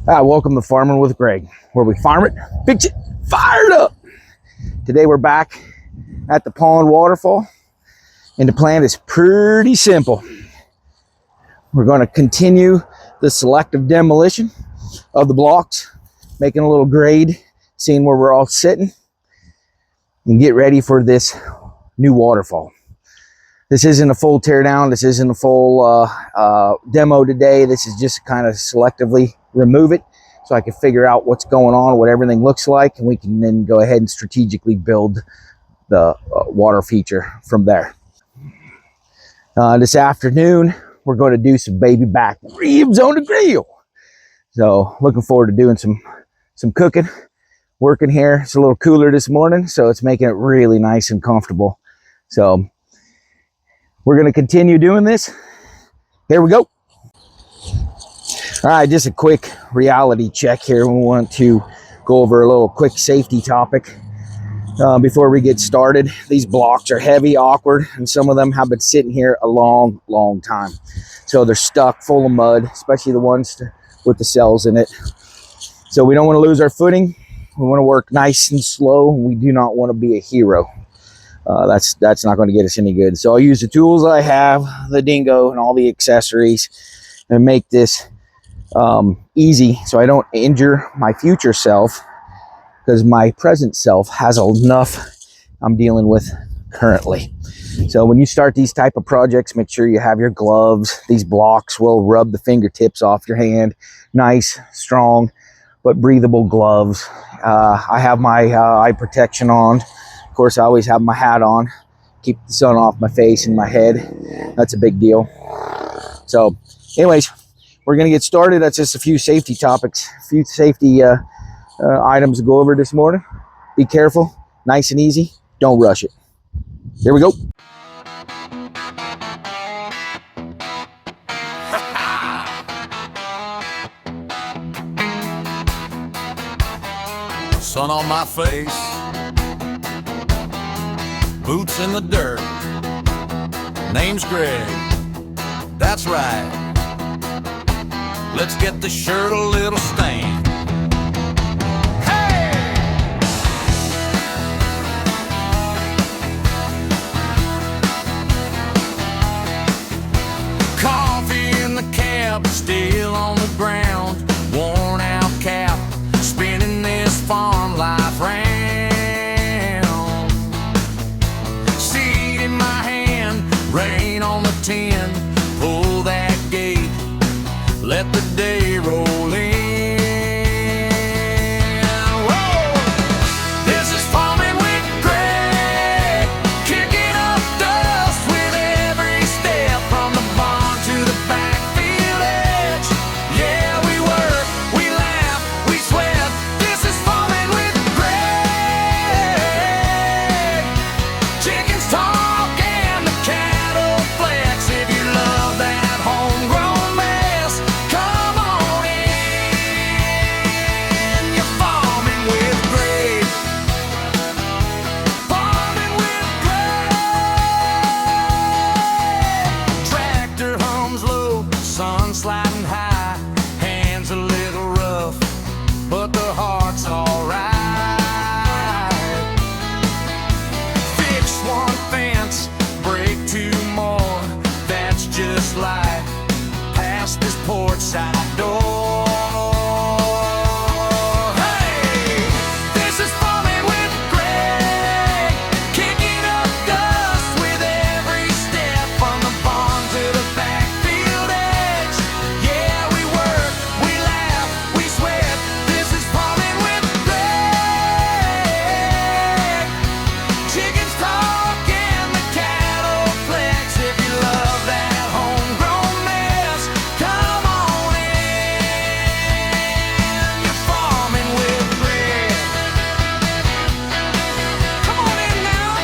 Welcome to Farming with Greg, where we farm it, fix it, fire it up. Today we're back at the pond waterfall, and the plan is pretty simple. We're going to continue the selective demolition of the blocks, making a little grade, seeing where we're all sitting, and get ready for this new waterfall. This isn't a full tear down. This isn't a full demo today. This is just kind of selectively remove it so I can figure out what's going on, what everything looks like, and we can then go ahead and strategically build the water feature from there. This afternoon, we're going to do some baby back ribs on the grill. So looking forward to doing some cooking, working here. It's a little cooler this morning, so it's making it really nice and comfortable. So we're going to continue doing this. Here we go. All right, just a quick reality check here. We want to go over a little quick safety topic before we get started. These blocks are heavy, awkward, and some of them have been sitting here a long time. So they're stuck full of mud, especially the ones with the cells in it. So we don't want to lose our footing. We want to work nice and slow. We do not want to be a hero. That's not going to get us any good. So I'll use the tools I have, the Dingo and all the accessories, and make this easy so I don't injure my future self, because my present self has enough I'm dealing with currently. So when you start these type of projects, make sure you have your gloves. These blocks will rub the fingertips off your hand. Nice, strong, but breathable gloves. I have my eye protection on. Of course, I always have my hat on, keep the sun off my face and my head. That's a big deal. So anyways, we're going to get started. That's just a few safety topics, a few safety items to go over this morning. Be careful, nice and easy. Don't rush it. Here we go. Sun on my face, boots in the dirt, name's Greg, that's right. Let's get the shirt a little stained. Hey! Coffee in the cab, still on the ground, worn out cap, spinning this farm life round. Seed in my hand, rain on the tin, pull that gate, let the day roll in. Whoa! This is farming with Greg, kicking up dust with every step, from the barn to the backfield edge. Yeah, we work, we laugh, we sweat. This is farming with Greg. Chickens talk and the cattle flex. If you love that homegrown mess, come on in. You're farming with Greg. Farming with Greg. Tractor hums low, sun sliding high, hands a little rough, but the heart's alright. Fix one fence, break two more, that's just life. Past this porch side door. Hey, this is farming with Greg, kicking up dust with every step, from the barn to the backfield edge. Yeah, we work, we laugh, we sweat. This is farming with Greg. Chickens talk and the cattle flex. If you love that homegrown mess, come on in. You're farming with Greg. Come on in now.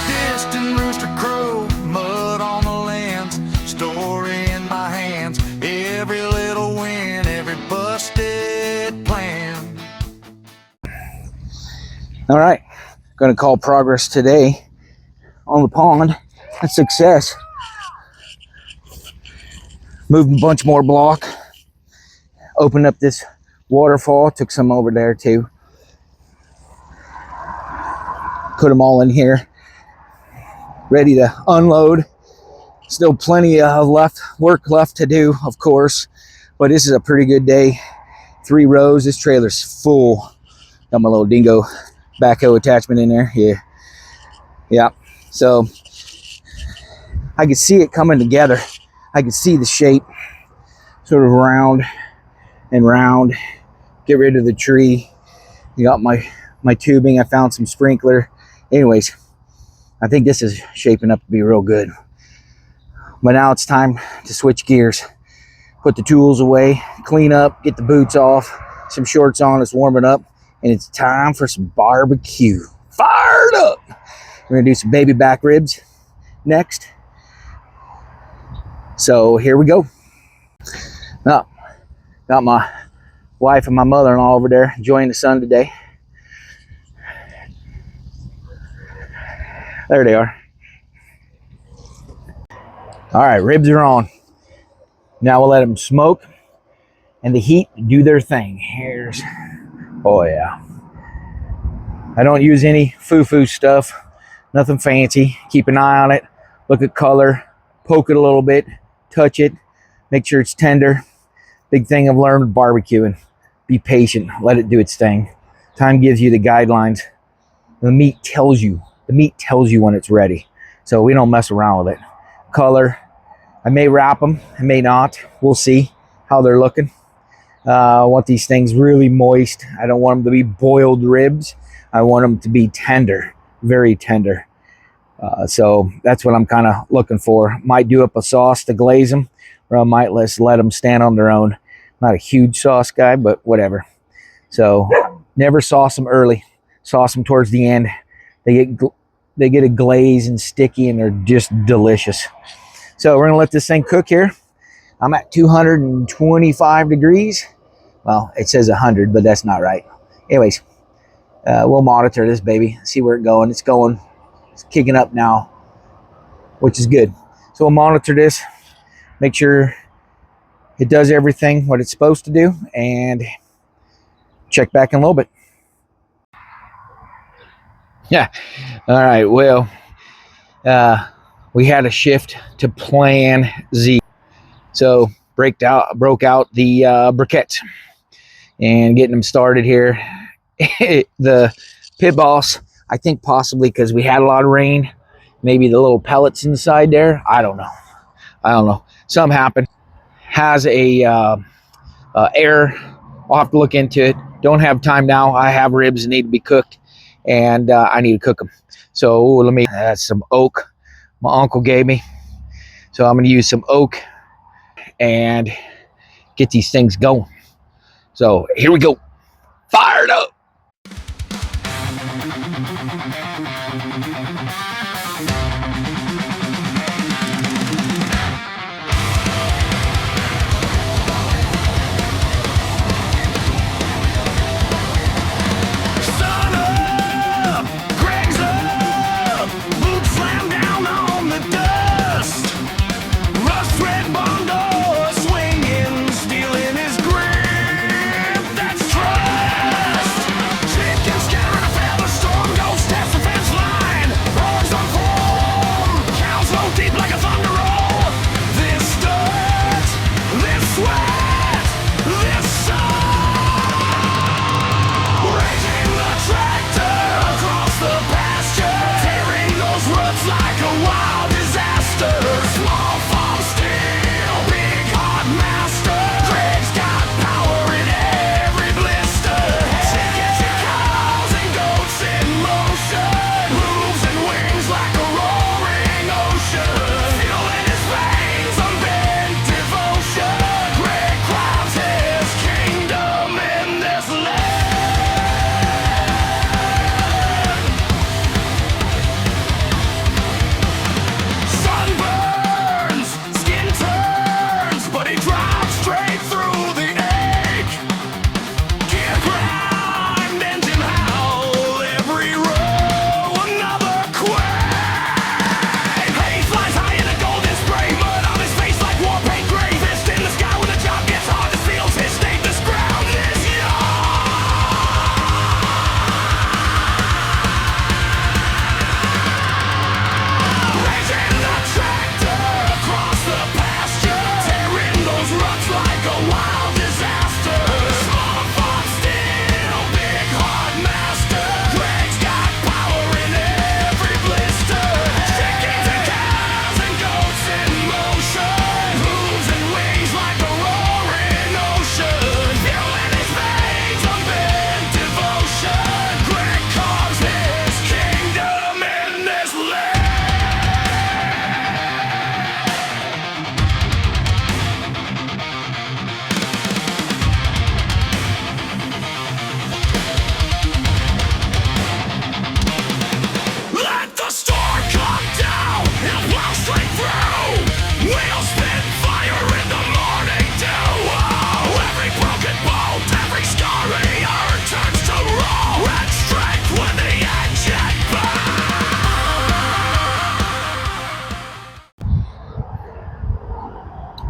Distant rooster crow, mud on the lands, story in my hands, every little win, every busted plan. All right, Going to call progress today on the pond a success. Moved a bunch more block. Opened up this waterfall. Took some over there too. Put them all in here. Ready to unload. Still plenty of work left to do, of course. But this is a pretty good day. 3 rows. This trailer's full. Got my little Dingo backhoe attachment in there. Yeah. So I could see it coming together. I could see the shape, sort of round and round. Get rid of the tree. You got my tubing. I found some sprinkler. Anyways, I think this is shaping up to be real good. But now it's time to switch gears. Put the tools away, clean up, get the boots off, some shorts on. It's warming up, and it's time for some barbecue. Fired up! We're gonna do some baby back ribs next. So here we go. Now, got my wife and my mother-in-law over there enjoying the sun today. There they are. All right, ribs are on. Now we'll let them smoke and the heat do their thing. Oh yeah. I don't use any foo-foo stuff, nothing fancy. Keep an eye on it, look at color, poke it a little bit, touch it, make sure it's tender. Big thing I've learned with barbecuing, be patient, let it do its thing. Time gives you the guidelines. The meat tells you when it's ready. So we don't mess around with it. Color, I may wrap them, I may not. We'll see how they're looking. I want these things really moist. I don't want them to be boiled ribs. I want them to be tender, very tender. So that's what I'm kind of looking for. Might do up a sauce to glaze them, or I might let them stand on their own. Not a huge sauce guy, but whatever. So never sauce them early. Sauce them towards the end. They get a glaze and sticky, and they're just delicious. So we're gonna let this thing cook here. I'm at 225 degrees. Well, it says 100, but that's not right. Anyways, we'll monitor this baby, see where it's going. It's kicking up now, which is good. So we'll monitor this, make sure it does everything what it's supposed to do, and check back in a little bit. Yeah. All right. Well, we had a shift to Plan Z. So broke out the briquettes and getting them started here. The pit boss, I think possibly because we had a lot of rain, maybe the little pellets inside there. I don't know. Something happened. Has a error. I'll have to look into it. Don't have time now. I have ribs that need to be cooked, and I need to cook them. So let me. That's some oak my uncle gave me. So I'm going to use some oak and get these things going. So here we go. Fired up.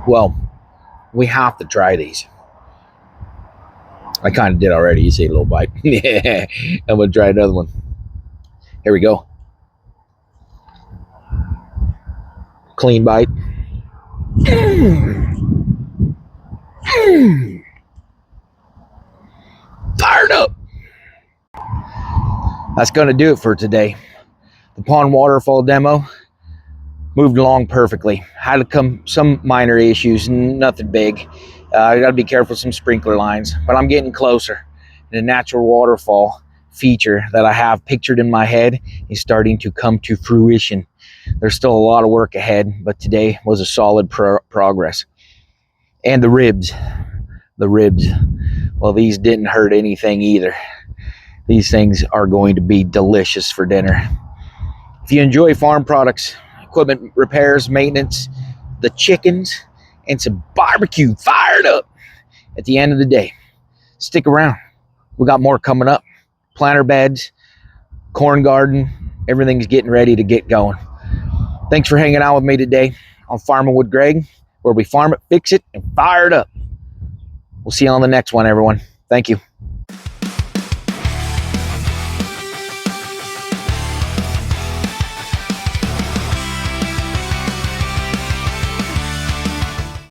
Well, we have to try these. I kind of did already. You see a little bite. Yeah, I'm gonna try another one. Here we go. Clean bite. Fired up. That's gonna do it for today. The pond waterfall demo moved along perfectly. Had to come some minor issues, nothing big. I got to be careful with some sprinkler lines, but I'm getting closer. The natural waterfall feature that I have pictured in my head is starting to come to fruition. There's still a lot of work ahead, but today was a solid progress. And the ribs, well, these didn't hurt anything either. These things are going to be delicious for dinner. If you enjoy farm products, equipment repairs, maintenance, the chickens, and some barbecue fired up at the end of the day, stick around. We got more coming up. Planter beds, corn garden, everything's getting ready to get going. Thanks for hanging out with me today on Farming with Greg, where we farm it, fix it, and fire it up. We'll see you on the next one, everyone. Thank you.